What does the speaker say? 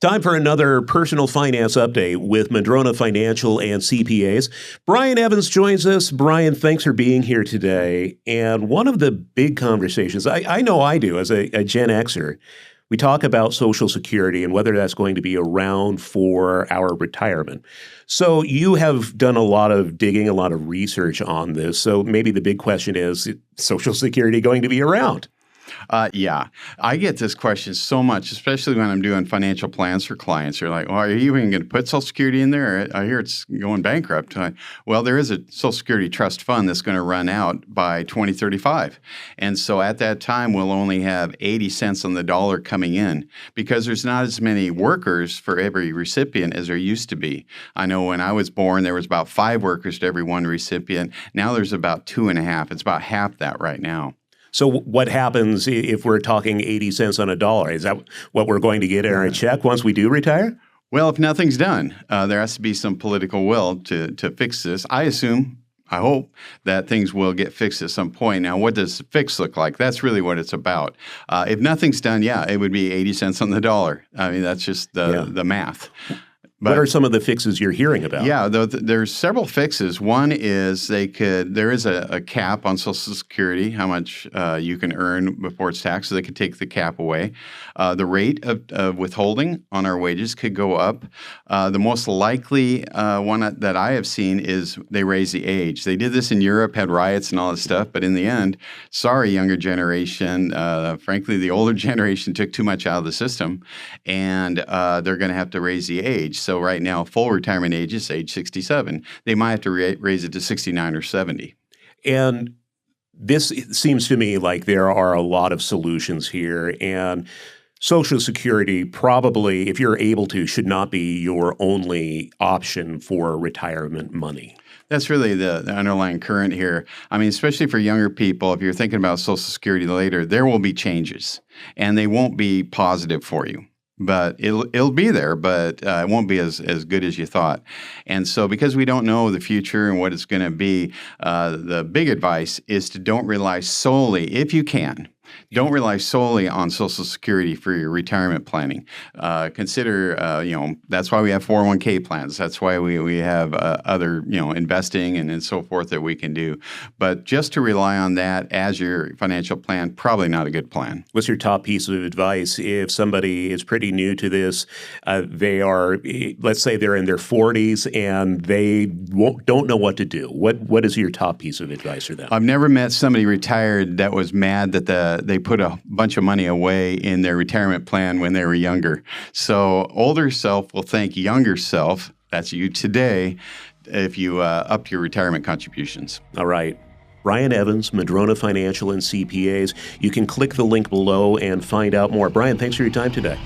Time for another personal finance update with Madrona Financial and CPAs. Brian Evans joins us. Brian, thanks for being here today. And one of the big conversations, I know I do as a Gen Xer, we talk about Social Security and whether that's going to be around for our retirement. So you have done a lot of digging, a lot of research on this. So maybe the big question is Social Security going to be around? Yeah, I get this question so much, especially when I'm doing financial plans for clients. They're like, well, are you even going to put Social Security in there? I hear it's going bankrupt. Well, there is a Social Security trust fund that's going to run out by 2035. And so at that time, we'll only have 80 cents on the dollar coming in because there's not as many workers for every recipient as there used to be. I know when I was born, there was about 5 workers to every one recipient. Now there's about 2.5. It's about half that right now. So what happens if we're talking 80 cents on a dollar? Is that what we're going to get in our check once we do retire? Well, if nothing's done, there has to be some political will to fix this. I hope that things will get fixed at some point. Now, what does fix look like? That's really what it's about. If nothing's done, it would be 80 cents on the dollar. I mean, that's just the math. But what are some of the fixes you're hearing about? Yeah, there's several fixes. One is there is a cap on Social Security, how much you can earn before it's taxed, so they could take the cap away. The rate of withholding on our wages could go up. The most likely one that I have seen is they raise the age. They did this in Europe, had riots and all this stuff, but in the end, sorry, younger generation, frankly, the older generation took too much out of the system, and they're going to have to raise the age. So right now, full retirement age is age 67. They might have to raise it to 69 or 70. And this seems to me like there are a lot of solutions here. And Social Security probably, if you're able to, should not be your only option for retirement money. That's really the underlying current here. I mean, especially for younger people, if you're thinking about Social Security later, there will be changes, and they won't be positive for you. But it'll be there, but it won't be as good as you thought. And so because we don't know the future and what it's going to be, the big advice is to don't rely solely, if you can, don't rely solely on Social Security for your retirement planning. Consider, that's why we have 401k plans. That's why we have other, investing and so forth that we can do. But just to rely on that as your financial plan, probably not a good plan. What's your top piece of advice if somebody is pretty new to this? They are, let's say they're in their 40s and they don't know what to do. What is your top piece of advice for them? I've never met somebody retired that was mad that they put a bunch of money away in their retirement plan when they were younger. So older self will thank younger self, that's you today, if you up your retirement contributions. All right. Brian Evans, Madrona Financial and CPAs. You can click the link below and find out more. Brian, thanks for your time today.